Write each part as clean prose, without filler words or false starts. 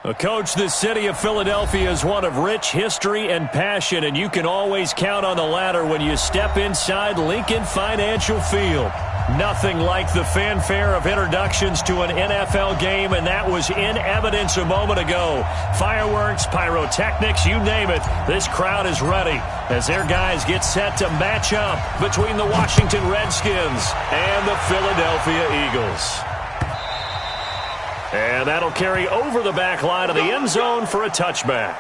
Well, Coach, the city of Philadelphia is one of rich history and passion, and you can always count on the latter when you step inside Lincoln Financial Field. Nothing like the fanfare of introductions to an NFL game, and that was in evidence a moment ago. Fireworks, pyrotechnics, you name it, this crowd is ready as their guys get set to match up between the Washington Redskins and the Philadelphia Eagles. And that'll carry over the back line of the end zone for a touchback.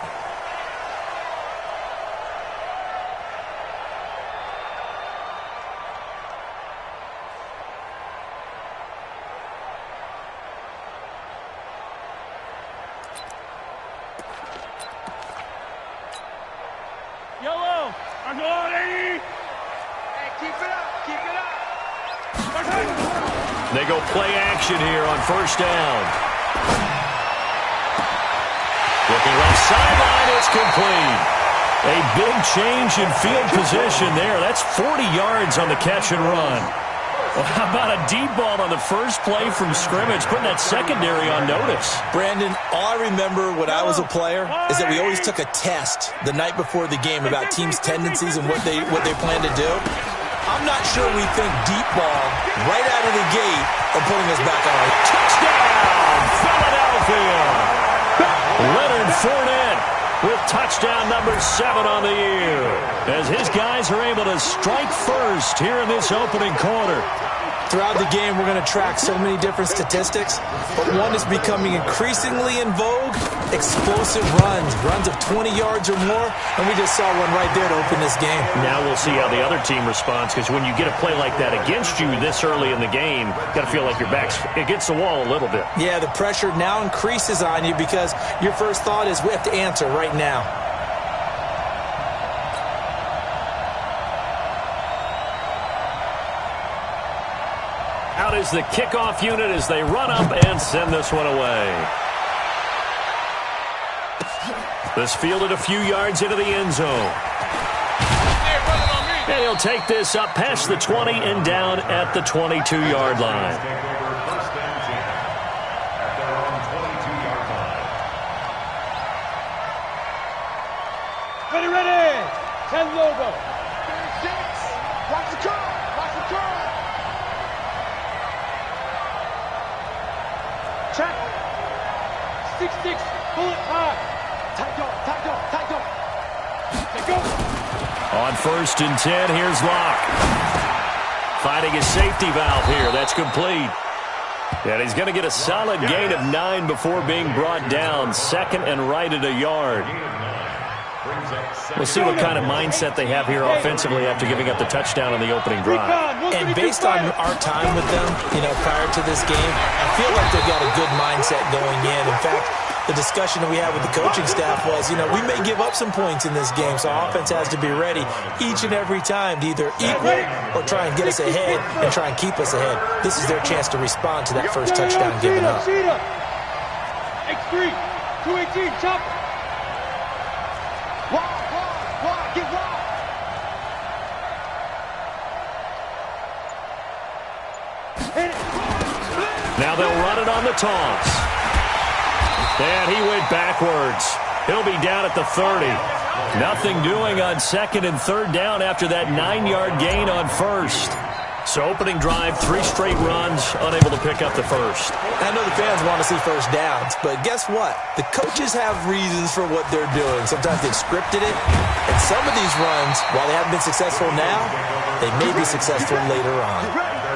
Yellow, I'm going, hey, keep it up, keep it up. They go play action here on first down. Looking left sideline, it's complete. A big change in field position there. That's 40 yards on the catch and run. Well, how about a deep ball on the first play from scrimmage, putting that secondary on notice? Brandon, all I remember when I was a player is that we always took a test the night before the game about teams' tendencies and what they plan to do. I'm not sure we think deep ball right out of the gate are putting us back on our touchdown, Philadelphia. Leonard Fournette with touchdown number 7 on the year, as his guys are able to strike first here in this opening quarter. Throughout the game, we're going to track so many different statistics, but one is becoming increasingly in vogue: explosive runs of 20 yards or more, and we just saw one right there to open this game. Now we'll see how the other team responds, because when you get a play like that against you this early in the game, you got to feel like your back's against the wall a little bit. Yeah, the pressure now increases on you because your first thought is we have to answer right now. Out is the kickoff unit as they run up and send this one away. This fielded a few yards into the end zone. And he'll take this up past the 20 and down at the 22-yard line. Ready. 10 logo. Watch the curl. Watch the curl. Check. 6-6. Bullet high. Tight go. Let go. On first and 10, here's Locke. Finding his safety valve here. That's complete. And he's going to get a solid gain of 9 before being brought down. Second and right at a yard. We'll see what kind of mindset they have here offensively after giving up the touchdown on the opening drive. And based on our time with them, prior to this game, I feel like they've got a good mindset going in. In fact, the discussion that we had with the coaching staff was, we may give up some points in this game, so our offense has to be ready each and every time to either equal or try and get us ahead and try and keep us ahead. This is their chance to respond to that first touchdown given up. X3, 218, chop. Wide, get wide. Now they'll run it on the toss. And he went backwards. He'll be down at the 30. Nothing doing on second and third down after that 9-yard gain on first. So opening drive, 3 straight runs, unable to pick up the first. I know the fans want to see first downs, but guess what? The coaches have reasons for what they're doing. Sometimes they've scripted it, and some of these runs, while they haven't been successful now, they may be successful later on.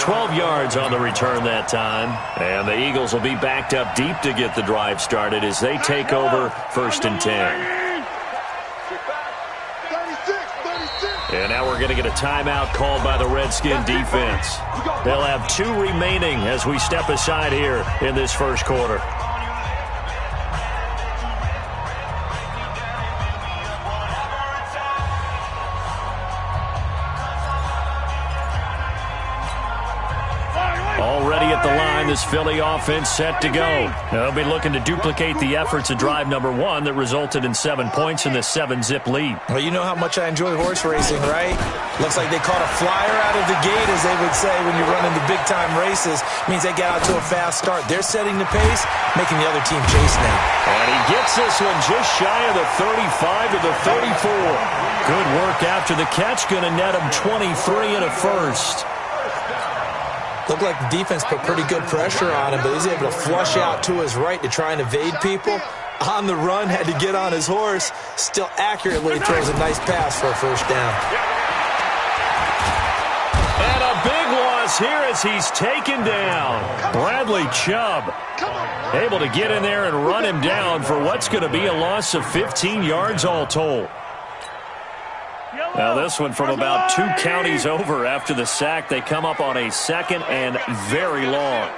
12 yards on the return that time, and the Eagles will be backed up deep to get the drive started as they take over first and 10. And now we're going to get a timeout called by the Redskin defense. They'll have 2 remaining as we step aside here in this first quarter. Already at the line, and this Philly offense set to go. They'll be looking to duplicate the efforts of drive number 1 that resulted in 7 points in this 7-zip lead. Well, you know how much I enjoy horse racing, right? Looks like they caught a flyer out of the gate, as they would say when you're running the big-time races. Means they get out to a fast start. They're setting the pace, making the other team chase now. And he gets this one just shy of the 35 to the 34. Good work after the catch, going to net him 23 and a first. Looked like the defense put pretty good pressure on him, but he's able to flush out to his right to try and evade people. On the run, had to get on his horse. Still accurately throws a nice pass for a first down. And a big loss here as he's taken down. Bradley Chubb able to get in there and run him down for what's going to be a loss of 15 yards all told. Now this one from about 2 counties over after the sack. They come up on a 2nd and very long.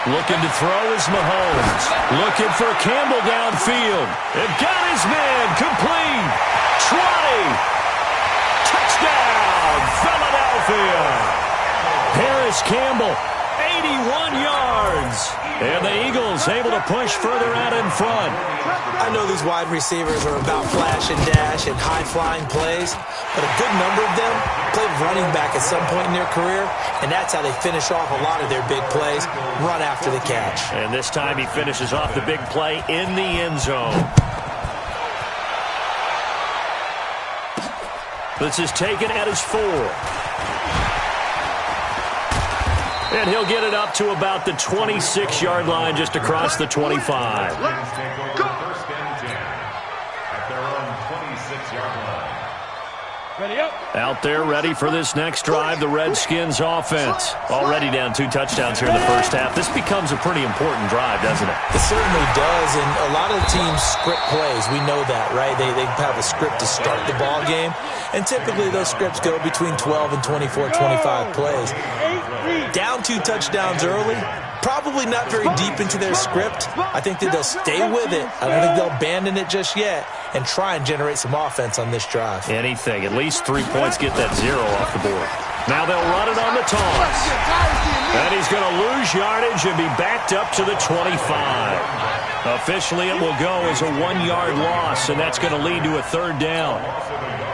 Looking to throw is Mahomes. Looking for Campbell downfield. And got his man complete. 20. Touchdown, Philadelphia. Paris Campbell, 81 yards. And the Eagles able to push further out in front. I know these wide receivers are about flash and dash and high-flying plays, but a good number of them played running back at some point in their career, and that's how they finish off a lot of their big plays, run after the catch. And this time he finishes off the big play in the end zone. This is taken at his 4. And he'll get it up to about the 26-yard line, just across the 25. Out there ready for this next drive, the Redskins offense. Already down 2 touchdowns here in the first half. This becomes a pretty important drive, doesn't it? It certainly does, and a lot of the teams script plays. We know that, right? They have a script to start the ball game, and typically those scripts go between 12 and 24, 25 plays. Down 2 touchdowns early, probably not very deep into their script. I think that they'll stay with it. I don't think they'll abandon it just yet and try and generate some offense on this drive. Anything. At least 3 points, get that 0 off the board. Now they'll run it on the toss. And he's going to lose yardage and be backed up to the 25. Officially, it will go as a 1-yard loss, and that's going to lead to a 3rd down.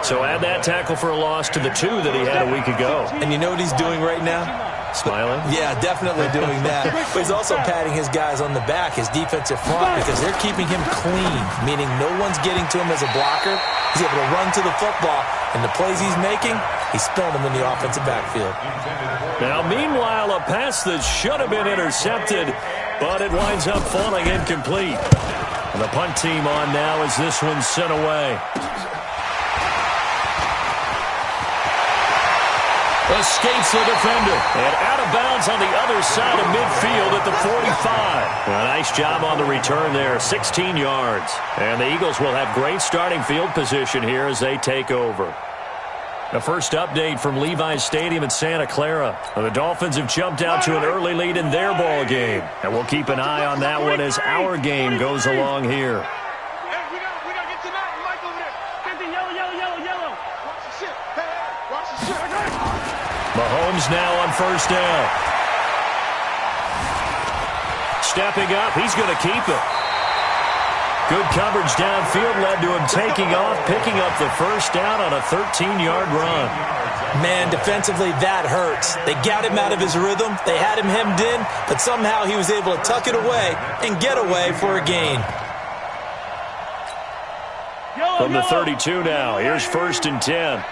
So add that tackle for a loss to the 2 that he had a week ago. And you know what he's doing right now? Smiling? Yeah, definitely doing that. But he's also patting his guys on the back, his defensive front, because they're keeping him clean, meaning no one's getting to him as a blocker. He's able to run to the football, and the plays he's making, he's spilling them in the offensive backfield. Now, meanwhile, a pass that should have been intercepted, but it winds up falling incomplete. And the punt team on now as this one's sent away. Escapes the defender. And out of bounds on the other side of midfield at the 45. A nice job on the return there. 16 yards. And the Eagles will have great starting field position here as they take over. The first update from Levi's Stadium in Santa Clara. The Dolphins have jumped out to an early lead in their ball game. And we'll keep an eye on that one as our game goes along here. Mahomes now on first down. Stepping up, he's going to keep it. Good coverage downfield led to him taking off, picking up the first down on a 13-yard run. Man, defensively, that hurts. They got him out of his rhythm. They had him hemmed in, but somehow he was able to tuck it away and get away for a gain. From the 32 now, here's 1st and 10.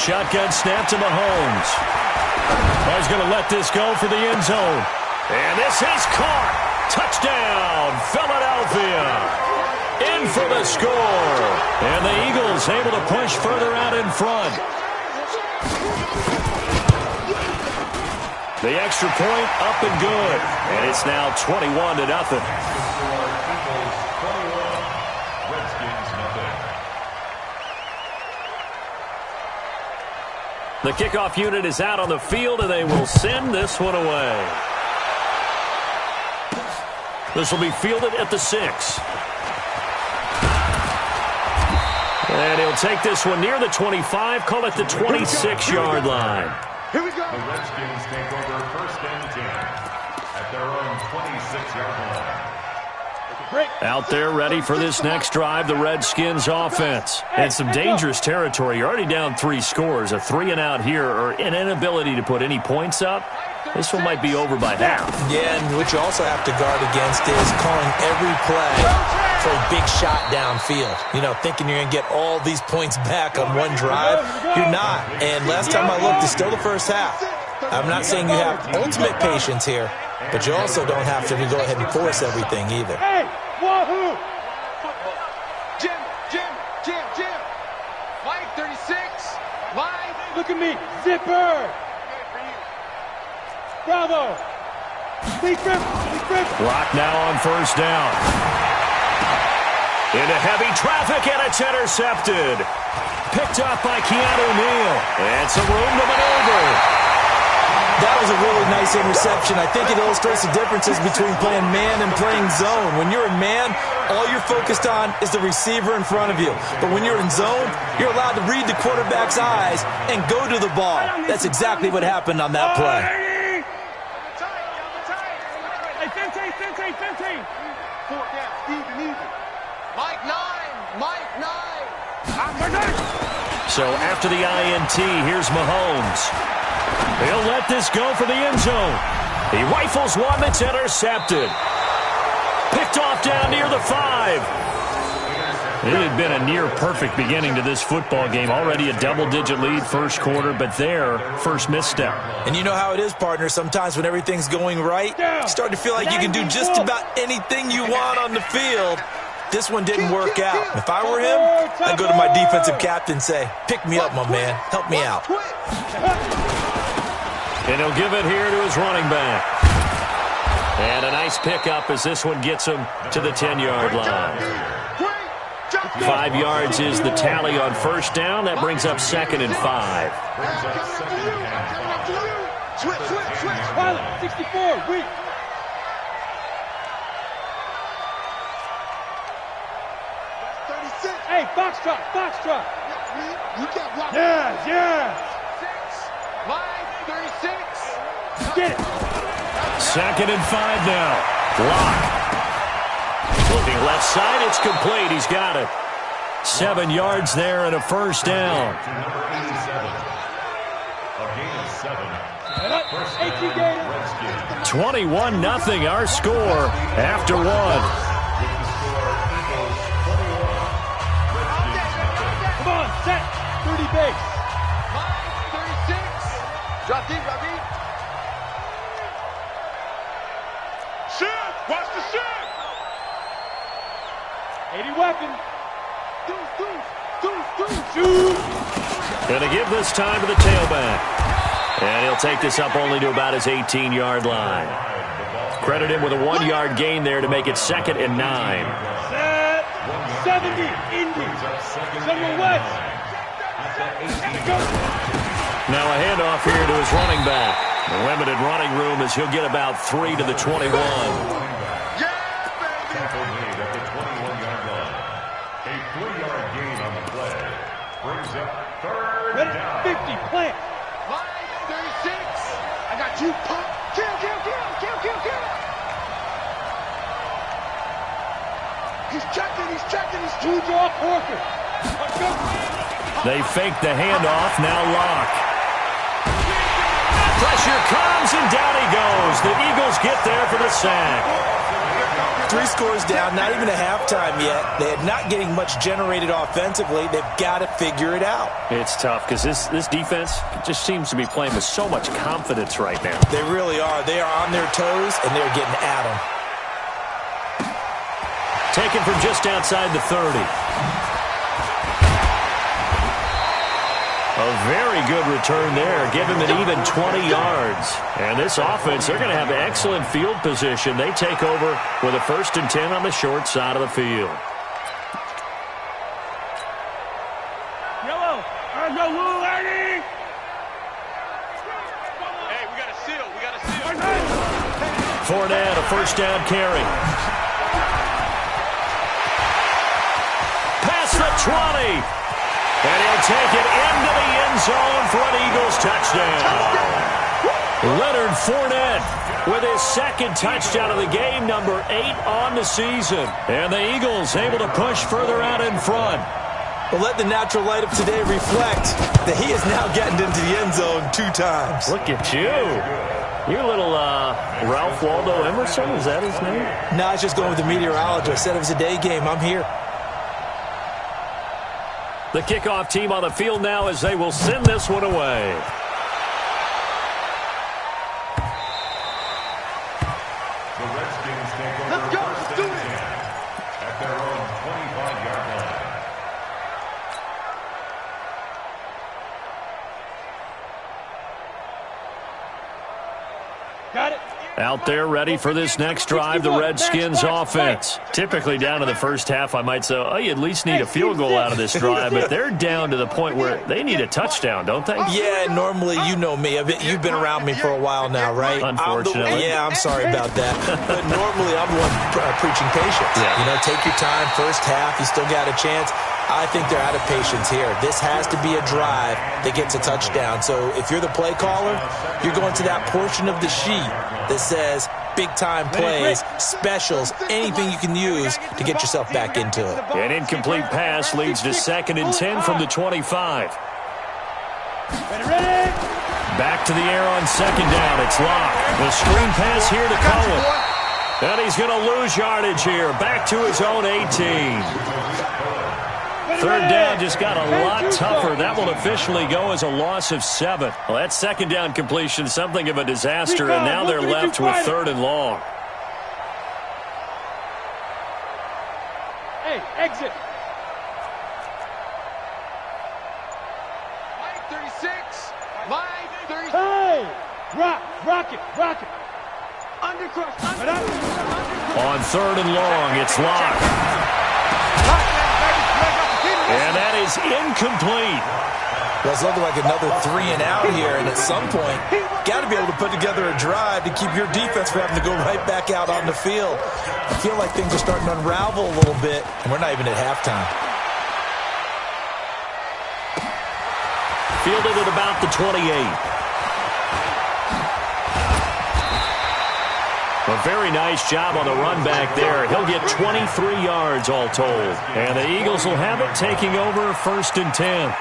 Shotgun snap to Mahomes. He's going to let this go for the end zone. And this is caught. Touchdown, Philadelphia. In for the score. And the Eagles able to push further out in front. The extra point up and good. And it's now 21-0. The kickoff unit is out on the field, and they will send this one away. This will be fielded at the 6. And he'll take this one near the 25, call it the 26-yard line. Here we go. The Redskins take over 1st and 10 at their own 26-yard line. Out there ready for this next drive, the Redskins offense. And some dangerous territory. You're already down 3 scores. A 3-and-out here or an inability to put any points up. This one might be over by half. Yeah, and what you also have to guard against is calling every play for a big shot downfield. You know, thinking you're going to get all these points back on one drive. You're not. And last time I looked, it's still the first half. I'm not saying you have ultimate patience here, but you also don't have to go ahead and force everything either. Hey, wahoo! Jim. Mike, 36. Mike. Look at me. Zipper. Bravo. Please grip. Block now on 1st down. Into heavy traffic, and it's intercepted. Picked up by Keanu Neal. And some room to maneuver. That was a really nice interception. I think it illustrates the differences between playing man and playing zone. When you're in man, all you're focused on is the receiver in front of you. But when you're in zone, you're allowed to read the quarterback's eyes and go to the ball. That's exactly what happened on that play. Hey, 15. 4 down, even. Mike 9. So after the INT, here's Mahomes. He'll let this go for the end zone. He rifles one that's intercepted. Picked off down near the 5. It had been a near-perfect beginning to this football game. Already a double-digit lead first quarter, but their first misstep. And you know how it is, partner. Sometimes when everything's going right, you start to feel like you can do just about anything you want on the field. This one didn't work out. If I were him, I'd go to my defensive captain and say, pick me up, my man. Help me out. And he'll give it here to his running back. And a nice pickup as this one gets him to the 10-yard line. 5 yards is the tally on 1st down. That brings up 2nd and 5. Pilot, 64, weak. Hey, box truck. Yeah. 36. Get it. 2nd and 5 now. Block. Looking left side, it's complete. He's got it. 7 yards there and a 1st down. 21-0 our score after 1. Come on, set. 30 base. 36. Drop deep. Shoot. Watch the shoot. 80 weapon. Shoot. Gonna give this time to the tailback. And he'll take this up only to about his 18-yard line. Credit him with a 1-yard gain there to make it 2nd and 9. Set. 70. Indy. Central West. Now a handoff here to his running back. The limited running room as he'll get about 3 to the 21. Ready, 50, plant. 36. I got you. Kill. He's checking. He's 2-jaw Corker. Let's go. They fake the handoff, now lock. Pressure comes, and down he goes. The Eagles get there for the sack. 3 scores down, not even a halftime yet. They're not getting much generated offensively. They've got to figure it out. It's tough because this defense just seems to be playing with so much confidence right now. They really are. They are on their toes, and they're getting at them. Taken from just outside the 30. A very good return there. Give him an even 20 yards. And this offense, they're going to have excellent field position. They take over with a 1st and 10 on the short side of the field. Yellow. Go, Lou, lady. Hey, we got a seal. Fournette, a 1st down carry. Past the 20. And he'll take it into the end zone for an Eagles touchdown. Leonard Fournette with his second touchdown of the game, number 8 on the season. And the Eagles able to push further out in front. Well, let the natural light of today reflect that he has now gotten into the end zone 2 times. Look at you. You're a little Ralph Waldo Emerson, is that his name? No, I was just going with the meteorologist. Said it was a day game. I'm here. The kickoff team on the field now as they will send this one away. The Redskins take over first and 10 at their own 25-yard line. Got it. Out there ready for this next drive, the Redskins offense. Typically down to the first half, I might say, oh, you at least need a field goal out of this drive, but they're down to the point where they need a touchdown, don't they? Yeah, normally, you know me. You've been around me for a while now, right? Unfortunately. I'm sorry about that. But normally, I'm the one preaching patience. Yeah. You know, take your time. First half, you still got a chance. I think they're out of patience here. This has to be a drive that gets a touchdown. So if you're the play caller, you're going to that portion of the sheet that says big-time plays, specials, anything you can use to get yourself back into it. An incomplete pass leads to 2nd and 10 from the 25. Back to the air on 2nd down. It's Locke. The screen pass here to Cohen. And he's going to lose yardage here. Back to his own 18. 3rd down just got a lot tougher. That will officially go as a loss of 7. Well, that 2nd down completion, something of a disaster, and now they're left with 3rd and long. Hey, exit. Mike 36. Mike 36. Hey, rock it. Undercross. On 3rd and long, it's Locke. And that is incomplete. Well, it's looking like another 3 and out here, and at some point, got to be able to put together a drive to keep your defense from having to go right back out on the field. I feel like things are starting to unravel a little bit, and we're not even at halftime. Fielded at about the 28. A very nice job on the run back there. He'll get 23 yards all told. And the Eagles will have it, taking over 1st and 10.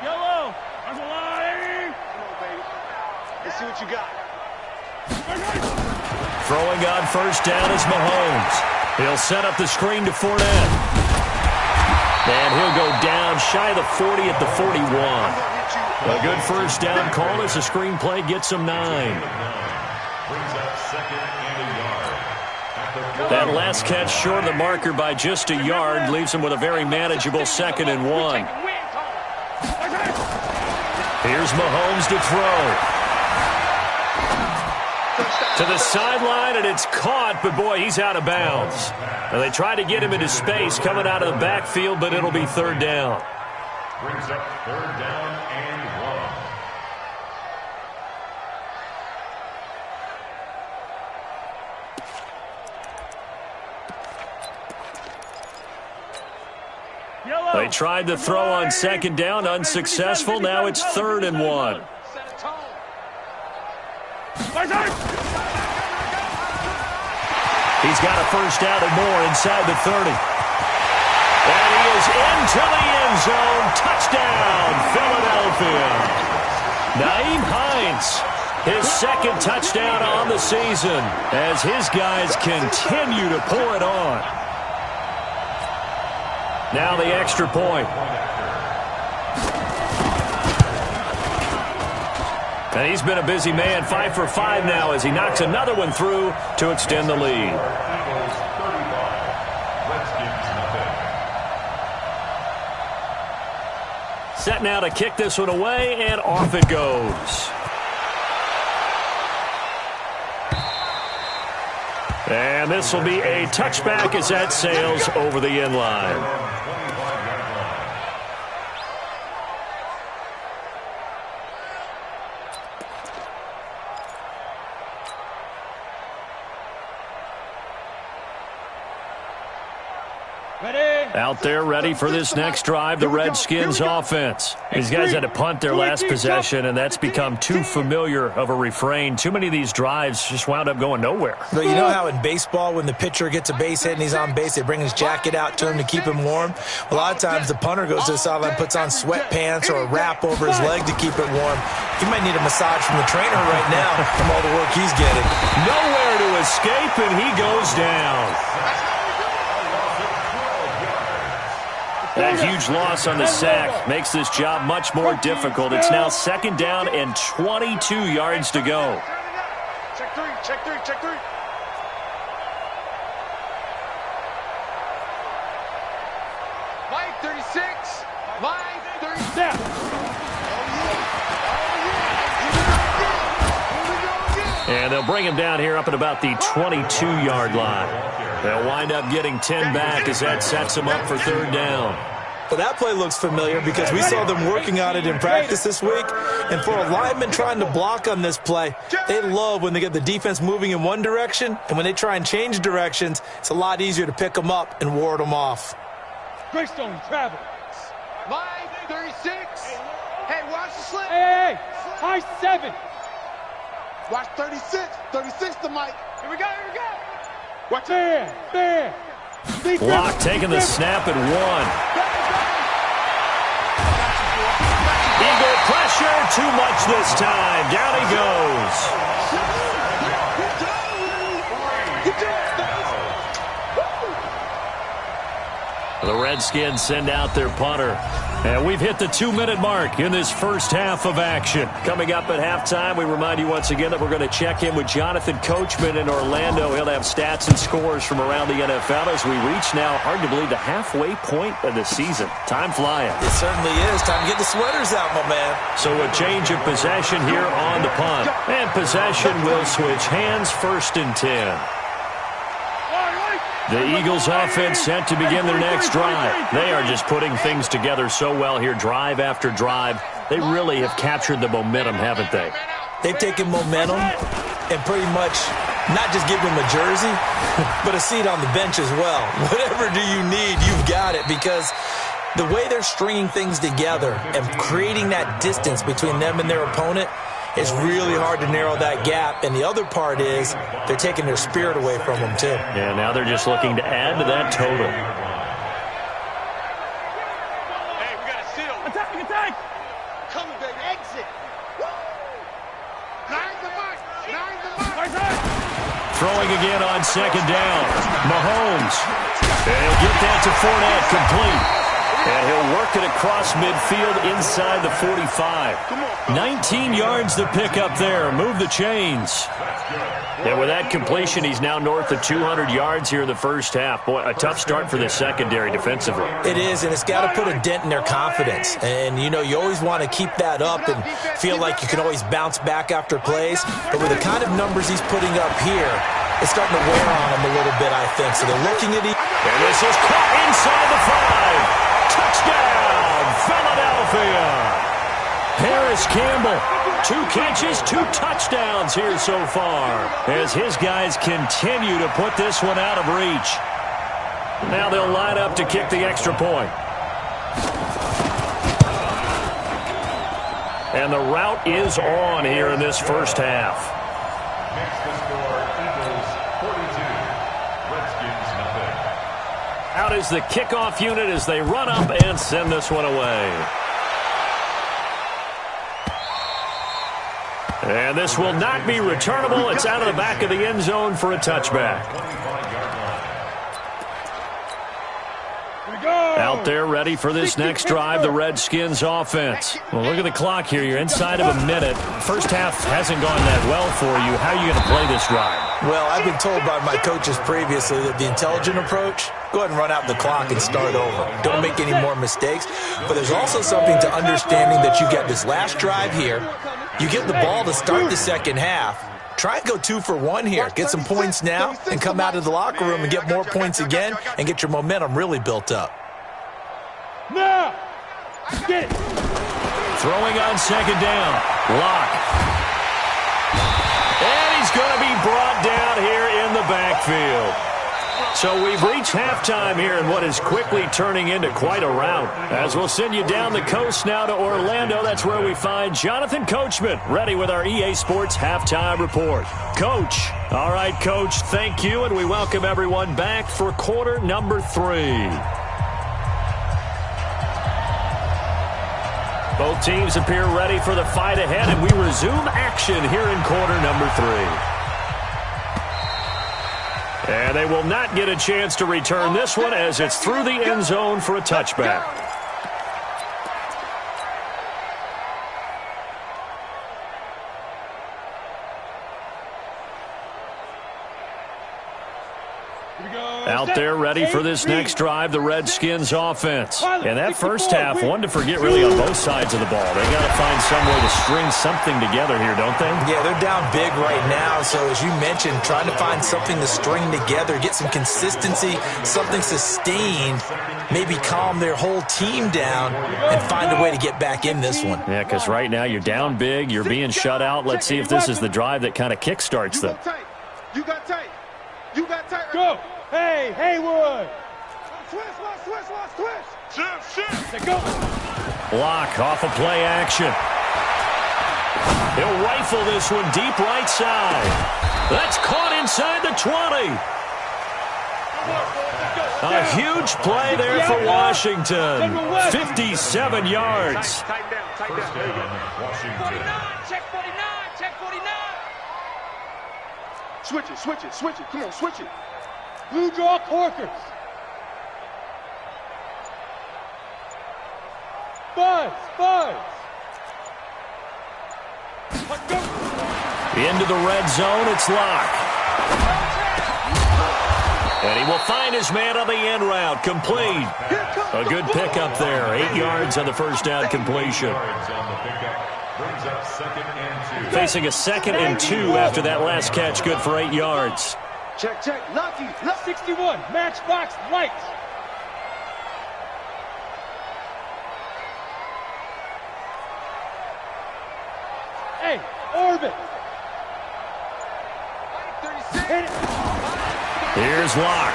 Yellow. There's a line. Come on, baby. Let's see what you got. Throwing on 1st down is Mahomes. He'll set up the screen to Fournette. And he'll go down shy of the 40 at the 41. A good 1st down call as the screen play gets him 9. Brings up 2nd and a yard. That last catch short of the marker by just a yard leaves him with a very manageable 2nd and 1. Here's Mahomes to throw. To the sideline, and it's caught, but boy, he's out of bounds. And they try to get him into space coming out of the backfield, but it'll be 3rd down. Brings up 3rd down and 1. Yellow. They tried to throw on 2nd down, unsuccessful. Now it's 3rd and 1. Set a tone. He's got a 1st down and more inside the 30. And he is into the end zone. Touchdown, Philadelphia. Nyheim Hines, his 2nd touchdown on the season as his guys continue to pour it on. Now the extra point. And he's been a busy man, 5 for 5 now as he knocks another one through to extend the lead. Eagles 35, Redskins nothing. Set now to kick this one away, and off it goes. And this will be a touchback as that sails over the end line. Out there ready for this next drive, the Redskins offense. These guys had to punt their last possession, and that's become too familiar of a refrain. Too many of these drives just wound up going nowhere. But you know how in baseball, when the pitcher gets a base hit and he's on base, they bring his jacket out to him to keep him warm? A lot of times the punter goes to the sideline, puts on sweatpants or a wrap over his leg to keep it warm. He might need a massage from the trainer right now from all the work he's getting. Nowhere to escape, and he goes down. That huge loss on the sack makes this job much more difficult. It's now 2nd down and 22 yards to go. Check three, check three, check three. Mike, 36. Mike, 37. And they'll bring him down here up at about the 22-yard line. They'll wind up getting 10 back as that sets them up for 3rd down. Well, that play looks familiar because we saw them working on it in practice this week. And for a lineman trying to block on this play, they love when they get the defense moving in one direction. And when they try and change directions, it's a lot easier to pick them up and ward them off. Greystone travel. Mike, 36. Hey, watch the slip. Hey, high 7. Watch 36. 36 to Mike. Here we go, here we go. Watch Fair. Block taking the snap at 1. Eagle pressure, too much this time. Down he goes. The Redskins send out their punter. And we've hit the 2-minute mark in this first half of action. Coming up at halftime, we remind you once again that we're going to check in with Jonathan Coachman in Orlando. He'll have stats and scores from around the NFL as we reach now, hard to believe, the halfway point of the season. Time flying. It certainly is. Time to get the sweaters out, my man. So a change of possession here on the punt. And possession will switch hands, 1st and 10. The Eagles offense set to begin their next drive. They are just putting things together so well here, drive after drive. They really have captured the momentum, haven't they? They've taken momentum and pretty much not just give them a jersey, but a seat on the bench as well. Whatever do you need, you've got it, because the way they're stringing things together and creating that distance between them and their opponent, it's really hard to narrow that gap. And the other part is they're taking their spirit away from them, too. Yeah, now they're just looking to add to that total. Hey, we got a seal. Attack. Coming, baby. Exit. Woo! Nine the mark. Throwing again on 2nd down. Mahomes. And he'll get that to Fournette, complete. And he'll work it across midfield inside the 45. 19 yards to pick up there. Move the chains. And with that completion, he's now north of 200 yards here in the first half. Boy, a tough start for the secondary defensively. It is, and it's got to put a dent in their confidence. And, you know, you always want to keep that up and feel like you can always bounce back after plays. But with the kind of numbers he's putting up here, it's starting to wear on him a little bit, I think. So they're looking at it. And this is caught inside the 5. Touchdown, Philadelphia. Harris Campbell, 2 catches, 2 touchdowns here so far as his guys continue to put this one out of reach. Now they'll line up to kick the extra point. And the route is on here in this first half. Next to score, Eagles 42, Redskins nothing. Out is the kickoff unit as they run up and send this one away. And this will not be returnable. It's out of the back of the end zone for a touchback. Out there ready for this next drive, the Redskins offense. Well, look at the clock here. You're inside of a minute. First half hasn't gone that well for you. How are you going to play this drive? Well, I've been told by my coaches previously that the intelligent approach, go ahead and run out the clock and start over. Don't make any more mistakes. But there's also something to understanding that you get this last drive here. You get the ball to start the second half. Try and go 2 for 1 here. Get some points now and come out of the locker room and get more points again and get your momentum really built up. Now, get it. Throwing on 2nd down. Lock. And he's going to be brought down here in the backfield. So we've reached halftime here in what is quickly turning into quite a rout. As we'll send you down the coast now to Orlando, that's where we find Jonathan Coachman, ready with our EA Sports Halftime Report. Coach. All right, Coach, thank you, and we welcome everyone back for quarter number 3. Both teams appear ready for the fight ahead, and we resume action here in quarter number 3. And they will not get a chance to return this one as it's through the end zone for a touchback. Out there ready for this next drive, the Redskins offense. And that first half, one to forget really on both sides of the ball. They got to find some way to string something together here, don't they? Yeah, they're down big right now. So as you mentioned, trying to find something to string together, get some consistency, something sustained, maybe calm their whole team down and find a way to get back in this one. Yeah, because right now you're down big, you're being shut out. Let's see if this is the drive that kind of kickstarts them. You got tight. You got tight. Go. Hey, Haywood. Switch. Shift. Go. Block off of play action. He'll rifle this one deep right side. That's caught inside the 20. A huge play there for Washington. 57 yards. Tighten down. 49, Check 49. Switch it. Come on, switch it. Blue draw Corkers. Buzz. Into the red zone, it's Lg. And he will find his man on the end route, complete. A good pickup there, 8 yards on the first down completion. Facing a 2nd and 2 after that last catch, good for 8 yards. Check. Lucky. Left 61. Matchbox right. Hey, orbit. Hit it. Here's Lg.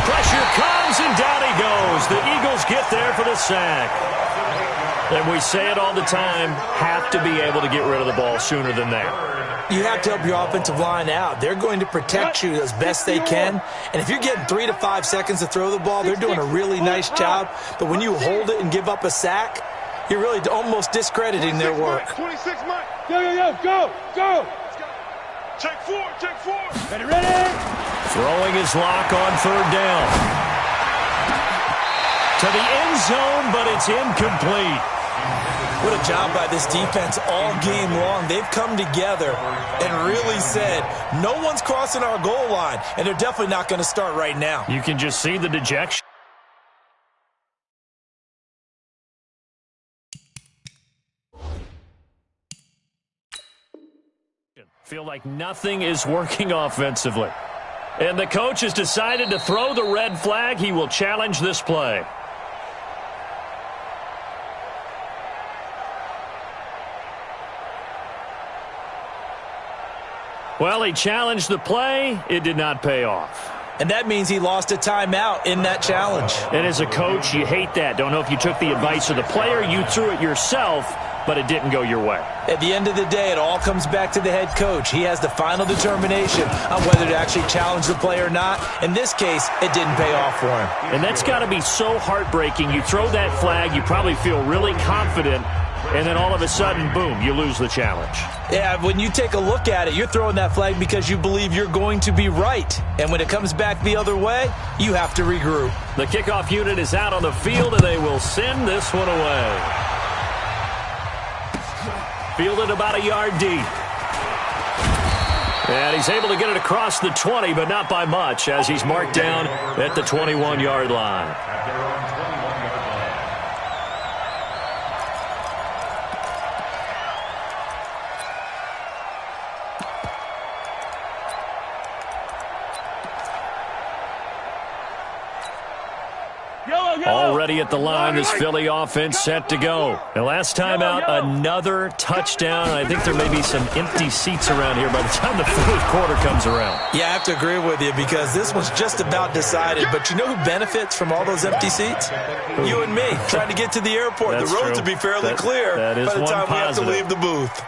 Pressure comes, and down he goes. The Eagles get there for the sack. And we say it all the time, have to be able to get rid of the ball sooner than that. You have to help your offensive line out. They're going to protect you as best they can. And if you're getting 3 to 5 seconds to throw the ball, they're doing a really nice job. But when you hold it and give up a sack, you're really almost discrediting their work. 26 Mike. Go. Check four. Ready. Throwing his lock on 3rd down. To the end zone, but it's incomplete. What a job by this defense all game long. They've come together and really said, no one's crossing our goal line, and they're definitely not going to start right now. You can just see the dejection. Feel like nothing is working offensively. And the coach has decided to throw the red flag. He will challenge this play. Well, he challenged the play. It did not pay off. And that means he lost a timeout in that challenge. And as a coach, you hate that. Don't know if you took the advice of the player. You threw it yourself, but it didn't go your way. At the end of the day, it all comes back to the head coach. He has the final determination on whether to actually challenge the play or not. In this case, it didn't pay off for him. And that's got to be so heartbreaking. You throw that flag, you probably feel really confident, and then all of a sudden, boom, you lose the challenge. Yeah, when you take a look at it, you're throwing that flag because you believe you're going to be right. And when it comes back the other way, you have to regroup. The kickoff unit is out on the field, and they will send this one away. Fielded about a yard deep. And he's able to get it across the 20, but not by much, as he's marked down at the 21-yard line. ready at the line. This Philly offense set to go. And last time out, another touchdown. I think there may be some empty seats around here by the time the fourth quarter comes around. Yeah, I have to agree with you because this one's just about decided. But you know who benefits from all those empty seats? You and me, trying to get to the airport. That's the road true. to be fairly clear that is by the time one we have to positive. leave the booth.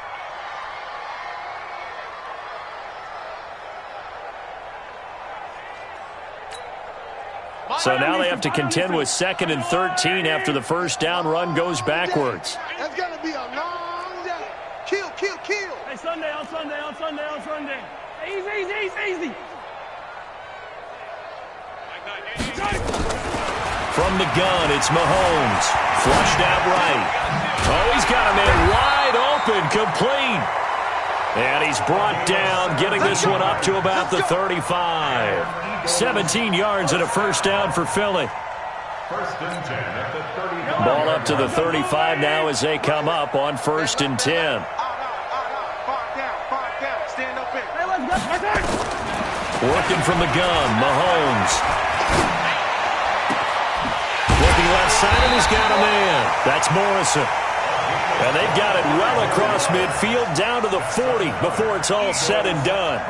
So now they have to contend with 2nd and 13 after the first down run goes backwards. That's going to be a long day. Kill. Hey, Sunday. Easy. From the gun, it's Mahomes. Flushed out right. Oh, he's got a man wide open, complete. And he's brought down, getting this one up to about the 35. 17 yards and a first down for Philly. First and 10 at the 30. Ball up to the 35 now as they come up on 1st and 10. Far down. Stand up in. Hey, let's go. Working from the gun, Mahomes. Looking left side, and he's got a man. That's Morrison. And they've got it well across midfield down to the 40 before it's all said and done.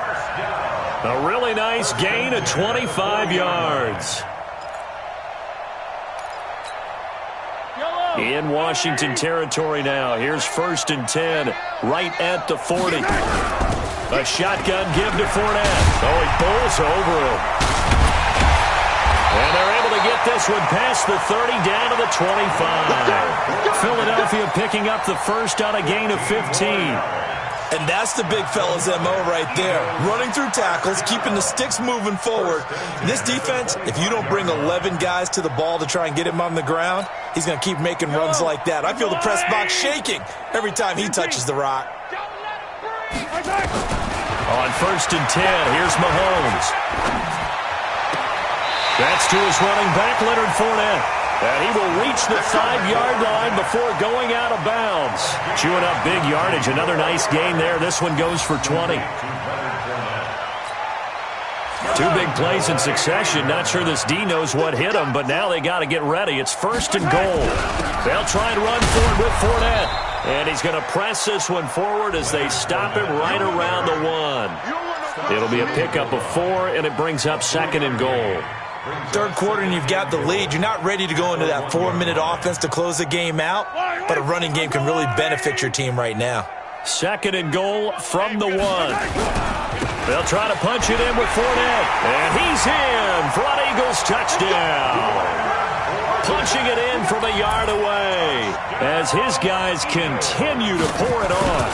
A really nice gain of 25 yards. In Washington territory now. Here's 1st and 10, right at the 40. A shotgun give to Fournette. Oh, he bowls over him. And they're able to get this one past the 30 down to the 25. Philadelphia picking up the first on a gain of 15. And that's the big fella's MO right there. Running through tackles, keeping the sticks moving forward. This defense, if you don't bring 11 guys to the ball to try and get him on the ground, he's going to keep making runs like that. I feel the press box shaking every time he touches the rock. On 1st and 10, here's Mahomes. That's to his running back, Leonard Fournette. And he will reach the 5-yard line before going out of bounds. Chewing up big yardage. Another nice gain there. This one goes for 20. 2 big plays in succession. Not sure this D knows what hit him, but now they got to get ready. It's 1st and goal. They'll try and run for it with Fournette. And he's going to press this one forward as they stop him right around the 1. It'll be a pickup of 4, and it brings up 2nd and goal. Third quarter and you've got the lead. You're not ready to go into that 4-minute offense to close the game out, but a running game can really benefit your team right now. 2nd and goal from the 1. They'll try to punch it in with Fournette. And he's in for an Eagles touchdown. Punching it in from a yard away as his guys continue to pour it on.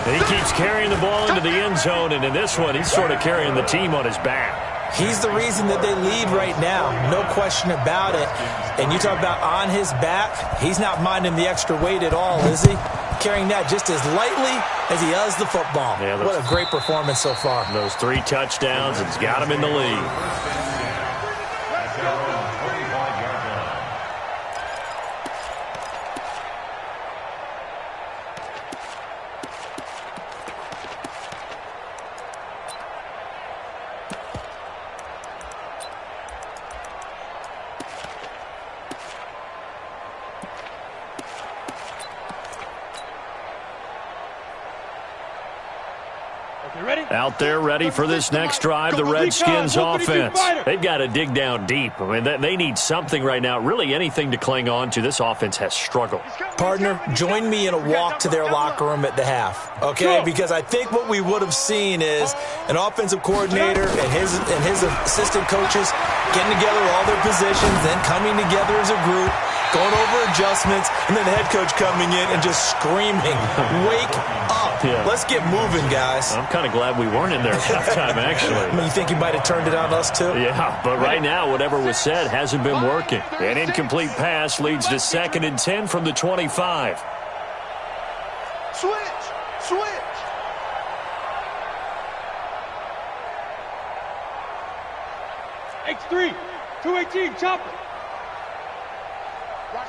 And he keeps carrying the ball into the end zone, and in this one, he's sort of carrying the team on his back. He's the reason that they lead right now, no question about it. And you talk about on his back, he's not minding the extra weight at all, is he? Carrying that just as lightly as he does the football. Yeah, what a great performance so far. Those 3 touchdowns, it's got him in the lead. Out there ready for this next drive, the Redskins offense. They've got to dig down deep. I mean, they need something right now, really anything to cling on to. This offense has struggled. Partner, join me in a walk to their locker room at the half, okay? Because I think what we would have seen is an offensive coordinator and his assistant coaches getting together all their positions, then coming together as a group, going over adjustments, and then the head coach coming in and just screaming, wake up. Yeah. Let's get moving, guys. I'm kind of glad we weren't in there at halftime, actually. You think he might have turned it on us, too? Yeah, but right now, whatever was said hasn't been working. An incomplete pass leads to 2nd and 10 from the 25. Switch. X3, 218, chopper. Watch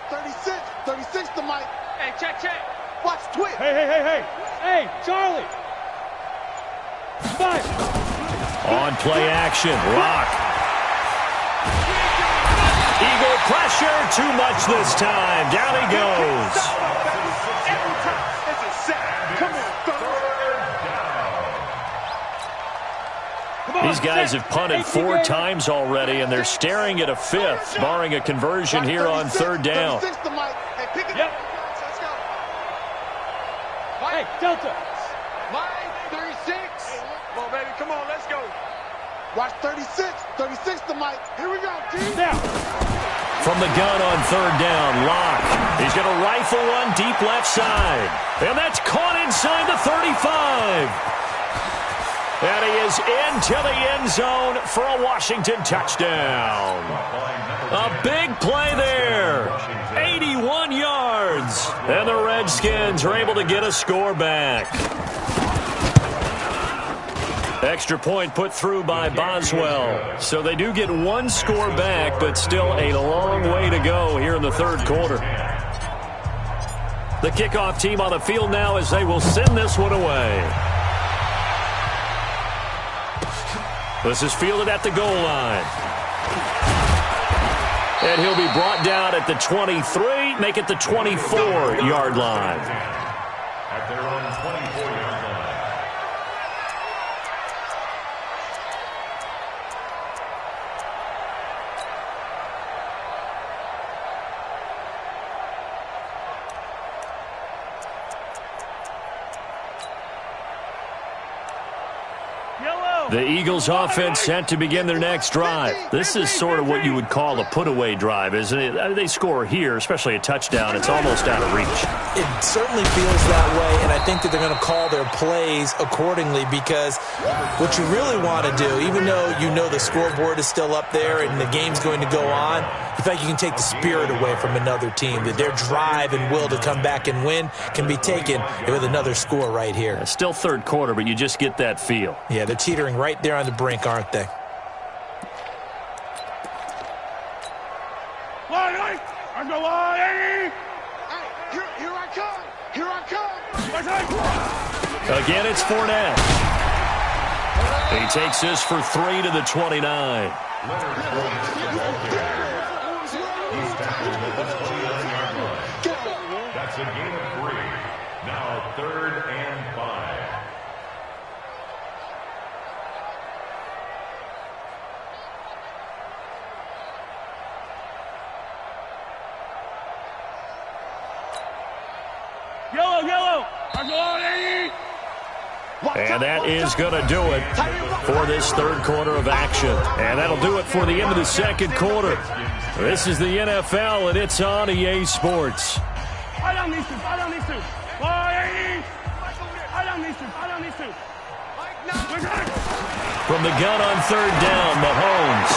36 to Mike. Hey, check. Watch twitch. Hey, Charlie. 5. On play action, Rock. Eagle pressure, too much this time. Down he goes. Every time. It's a sack. Come on, fellas. These guys have punted 4 times already, and they're staring at a 5th, barring a conversion here on 3rd down. Hey, pick it up. Let's go. Hey, Delta. Line 36. Come on, baby. Come on, let's go. Watch 36. 36 to Mike. Here we go, team. Now. From the gun on 3rd down, Lg. He's going to rifle one deep left side. And that's caught inside the 35. And he is into the end zone for a Washington touchdown. A big play there. 81 yards. And the Redskins are able to get a score back. Extra point put through by Boswell. So they do get 1 score back, but still a long way to go here in the 3rd quarter. The kickoff team on the field now as they will send this one away. This is fielded at the goal line. And he'll be brought down at the 23, make it the 24-yard line. At their own 24-yard line. The Eagles offense set to begin their next drive. This is sort of what you would call a put-away drive, isn't it? They score here, especially a touchdown. It's almost out of reach. It certainly feels that way, and I think that they're going to call their plays accordingly because what you really want to do, even though you know the scoreboard is still up there and the game's going to go on, you feel like you can take the spirit away from another team, that their drive and will to come back and win can be taken with another score right here. Yeah, still 3rd quarter, but you just get that feel. Yeah, they're teetering right there on the brink, aren't they? Line. I'm going line. Hey, here I come. Here I come. Again, it's Fournette. He takes this for 3 to the 29. He's tackled at the 29-yard line. That's a gain of 3. Now 3rd and 5. Yellow. I'm going. And that is going to do it for this 3rd quarter of action. And that'll do it for the end of the 2nd quarter. This is the NFL, and it's on EA Sports. I don't need to. I don't need to. From the gun on 3rd down, Mahomes.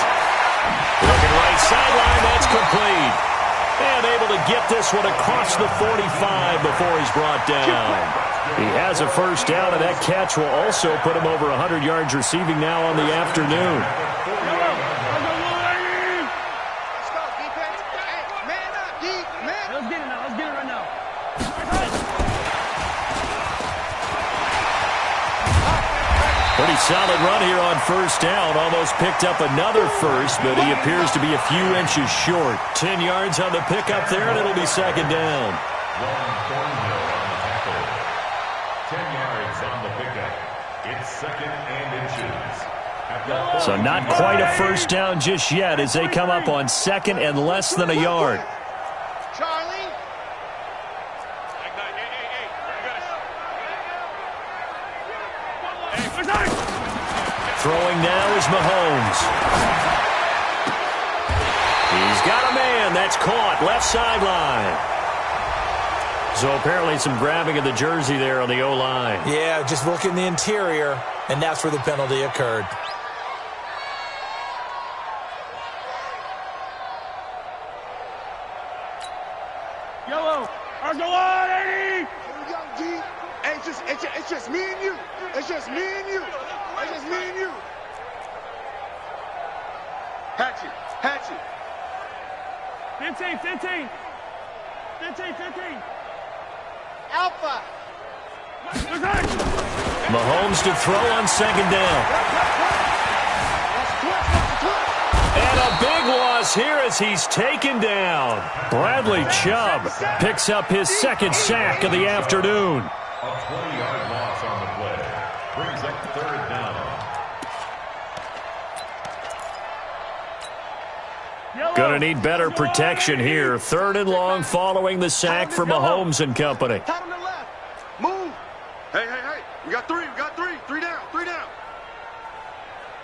Looking right sideline, that's complete. And able to get this one across the 45 before he's brought down. He has a 1st down, and that catch will also put him over 100 yards receiving now on the afternoon. Let's go, defense. Hey, man up, D, man. Let's get it now. Let's get it right now. Pretty solid run here on 1st down. Almost picked up another 1st, but he appears to be a few inches short. 10 yards on the pickup there, and it'll be 2nd down. 10 yards on the pickup. It's 2nd and inches. So not quite a 1st down just yet as they come up on 2nd and less than a yard. Charlie. Throwing now is Mahomes. He's got a man. That's caught. Left sideline. So apparently some grabbing of the jersey there on the O-line. Yeah, just look in the interior, and that's where the penalty occurred. Yellow. I'm going. Here we go, D. Hey, it's just me and you. It's just me and you. It's just me and you. Hatchet. 15. Alpha. Mahomes to throw on 2nd down. And a big loss here as he's taken down. Bradley Chubb picks up his second sack of the afternoon. A 20-yard loss on the play. Brings up third down. Gonna need better protection here. Third and long following the sack for Mahomes and company. Tight on the left. Move. Hey. We got three. Three down.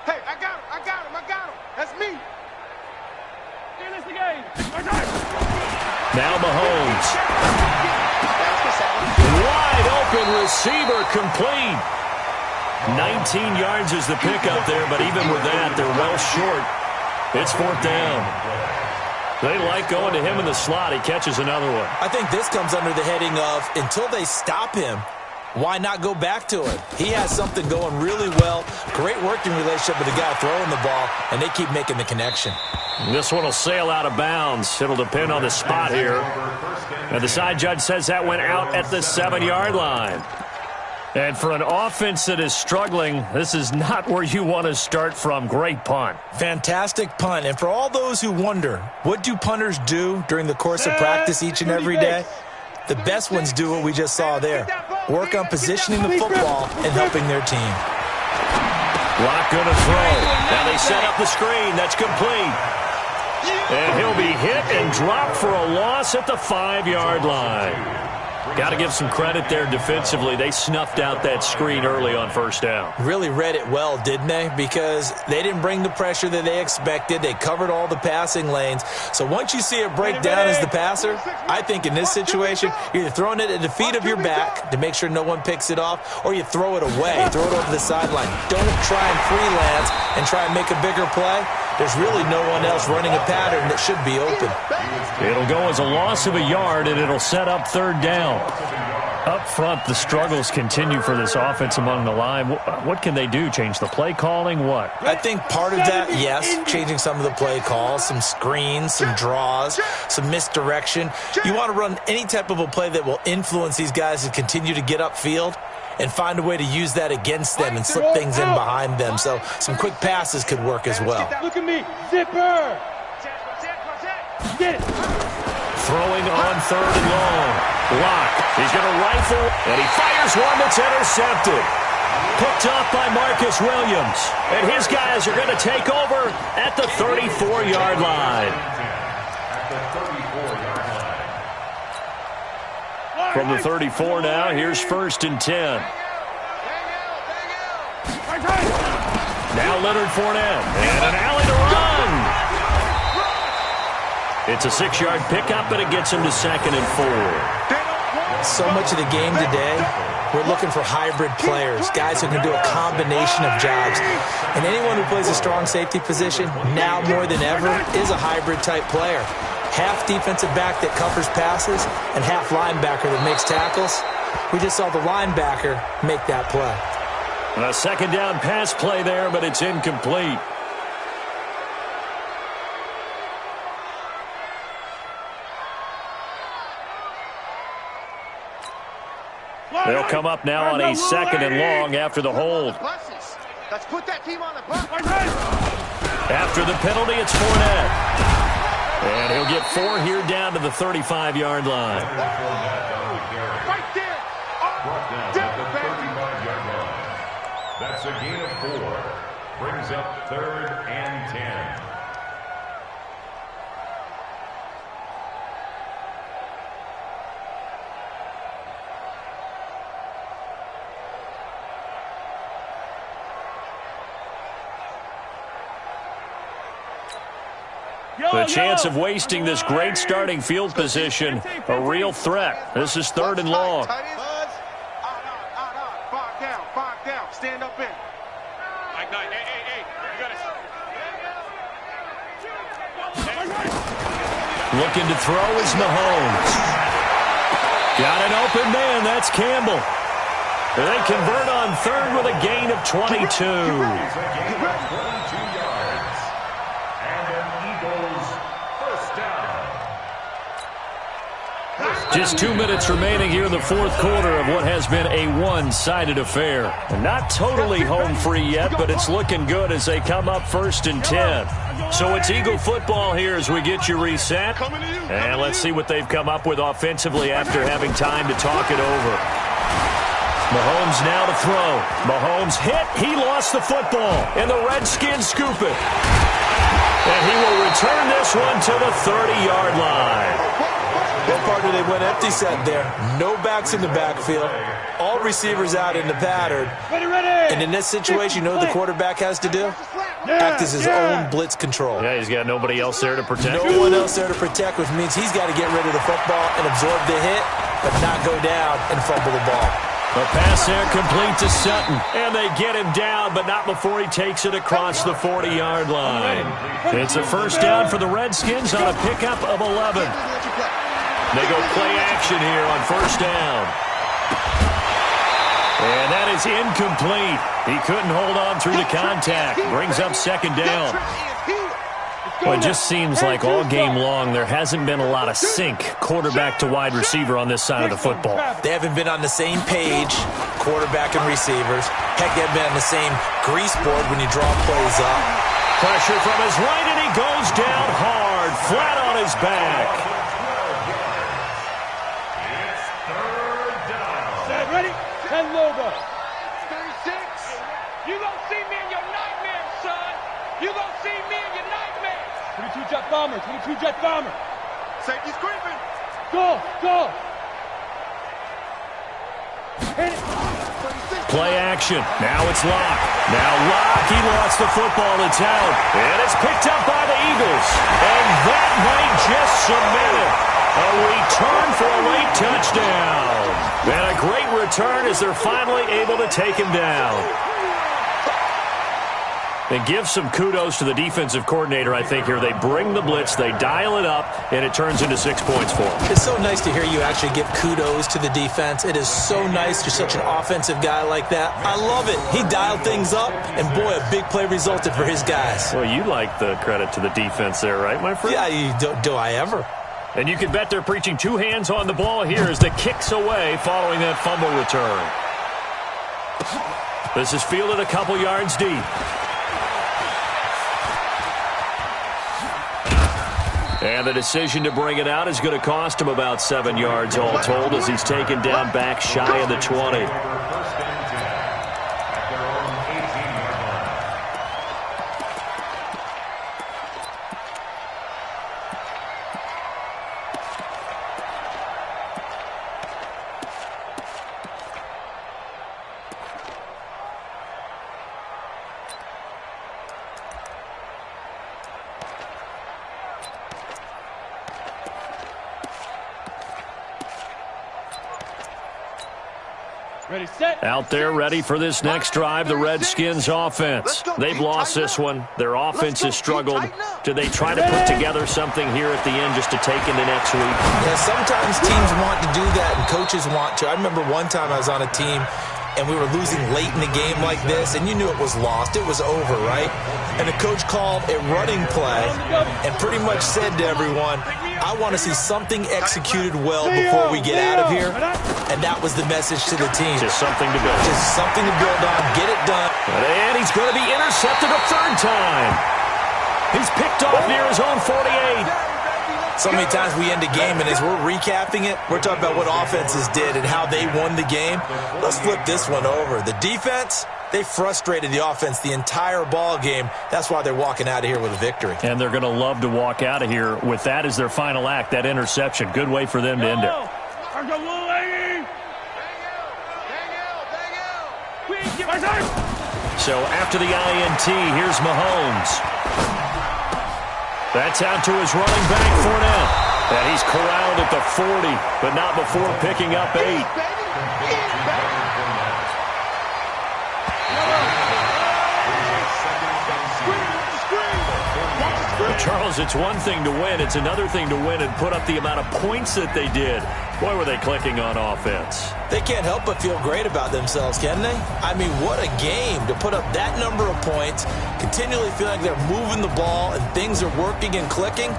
Hey, I got him. That's me. Finish the game. Now Mahomes. Wide open receiver complete. 19 yards is the pickup there, but even with that, they're well short. It's fourth down. They like going to him in the slot. He catches another one. I think this comes under the heading of until they stop him, why not go back to it? He has something going really well. Great working relationship with the guy throwing the ball, and they keep making the connection. This one will sail out of bounds. It'll depend on the spot here. And the side judge says that went out at the 7-yard line. And for an offense that is struggling, this is not where you want to start from. Great punt. Fantastic punt. And for all those who wonder, what do punters do during the course of practice each and every day? The best ones do what we just saw there. Work on positioning the football and helping their team. Lock going to throw. Now they set up the screen. That's complete. And he'll be hit and dropped for a loss at the 5-yard line. Got to give some credit there defensively. They snuffed out that screen early on first down. Really read it well, didn't they? Because they didn't bring the pressure that they expected. They covered all the passing lanes. So once you see it break down as the passer, I think in this situation, you're either throwing it at the feet of your back to make sure no one picks it off, or you throw it away, throw it over the sideline. Don't try and freelance and try and make a bigger play. There's really no one else running a pattern that should be open. It'll go as a loss of a yard, and it'll set up third down. Up front, the struggles continue for this offense among the line. What can they do? Change the play calling? What? I think part of that, yes, changing some of the play calls, some screens, some draws, some misdirection. You want to run any type of a play that will influence these guys to continue to get upfield and find a way to use that against them and slip things in behind them. So some quick passes could work as well. Look at me. Zipper. Get it. Throwing on third and long. Lock. He's going to rifle, and he fires one that's intercepted. Picked off by Marcus Williams. And his guys are going to take over at the 34-yard line. From the 34 now, here's first and 10. Now Leonard Fournette, and an alley to run. It's a 6-yard pickup, and it gets him to second and 4. So much of the game today, we're looking for hybrid players, guys who can do a combination of jobs. And anyone who plays a strong safety position, now more than ever, is a hybrid-type player. Half defensive back that covers passes and half linebacker that makes tackles. We just saw the linebacker make that play. A second down pass play there, but it's incomplete. They'll come up now on a second and long after the hold. Let's put that team on the bus. After the penalty, it's Fournette. And he'll get 4 here down to the 35-yard line. Right there. Brought down at the 35-yard line. That's a gain of 4. Brings up third and 10. The chance of wasting this great starting field position, a real threat. This is third and long. Five down. Stand up in. Looking to throw is Mahomes. Got an open man. That's Campbell. They convert on third with a gain of 22. Just 2 minutes remaining here in the fourth quarter of what has been a one-sided affair. And not totally home free yet, but it's looking good as they come up 1st and 10. So it's Eagle football here as we get you reset. And let's see what they've come up with offensively after having time to talk it over. Mahomes now to throw. Mahomes hit. He lost the football. And the Redskins scoop it. And he will return this one to the 30-yard line. What partner they went empty set there. No backs in the backfield. All receivers out in the pattern. And in this situation, you know what the quarterback has to do? Act as his own blitz control. Yeah, he's got nobody else there to protect. No one else there to protect, which means he's got to get rid of the football and absorb the hit, but not go down and fumble the ball. A pass there complete to Sutton. And they get him down, but not before he takes it across the 40-yard line. It's a first down for the Redskins on a pickup of 11. They go play action here on first down. And that is incomplete. He couldn't hold on through the contact. Brings up second down. Well, it just seems like all game long there hasn't been a lot of sync quarterback to wide receiver on this side of the football. They haven't been on the same page, quarterback and receivers. Heck, they haven't been on the same grease board when you draw plays up. Pressure from his right, and he goes down hard, flat on his back. Ready? 10 logo. 36. You gonna see me in your nightmares, son. You gonna see me in your nightmares. 22 jet bomber. 22 jet bomber. Safety screaming. Go. Go. Hit it. Play action. Now it's Lg. Now Lg, he lost the football. It's out. And it's picked up by the Eagles. And that might just cement it. A return for a late touchdown. And a great return as they're finally able to take him down. And give some kudos to the defensive coordinator, I think, here. They bring the blitz, they dial it up, and it turns into 6 points for them. It's so nice to hear you actually give kudos to the defense. It is so nice you're such an offensive guy like that. I love it. He dialed things up, and boy, a big play resulted for his guys. Well, you like the credit to the defense there, right, my friend? Yeah, do I ever? And you can bet they're preaching two hands on the ball here as the kick's away following that fumble return. This is fielded a couple yards deep. And the decision to bring it out is going to cost him about 7 yards all told as he's taken down back shy of the 20. Ready, set. Out there ready for this next drive, the Redskins offense. They've lost this one. Their offense has struggled. Do they try to put together something here at the end just to take into next week? Yeah, sometimes teams want to do that and coaches want to. I remember one time I was on a team and we were losing late in the game like this, and you knew it was lost. It was over, right? And the coach called a running play and pretty much said to everyone, I want to see something executed well before we get out of here. And that was the message to the team. Just something to build. Just something to build on. Get it done. And he's going to be intercepted a third time. He's picked off near his own 48. So many times we end a game, and as we're recapping it, we're talking about what offenses did and how they won the game. Let's flip this one over. The defense, they frustrated the offense the entire ball game. That's why they're walking out of here with a victory. And they're going to love to walk out of here with that as their final act, that interception. Good way for them to end it. So after the INT, here's Mahomes. That's out to his running back, Fournette. And he's corralled at the 40, but not before picking up 8. Charles, it's one thing to win. It's another thing to win and put up the amount of points that they did. Boy, were they clicking on offense. They can't help but feel great about themselves, can they? I mean, what a game to put up that number of points, continually feeling like they're moving the ball and things are working and clicking.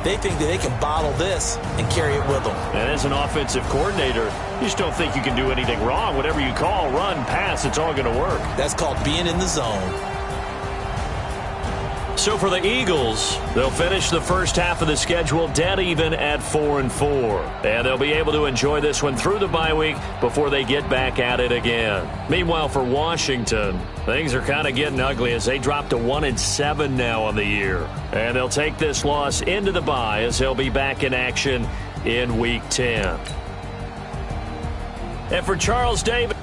they think that they can bottle this and carry it with them. And as an offensive coordinator, you just don't think you can do anything wrong. Whatever you call, run, pass, it's all going to work. That's called being in the zone. So for the Eagles, they'll finish the first half of the schedule dead even at 4-4. And they'll be able to enjoy this one through the bye week before they get back at it again. Meanwhile, for Washington, things are kind of getting ugly as they drop to 1-7 now on the year. And they'll take this loss into the bye as they'll be back in action in Week 10. And for Charles Davis.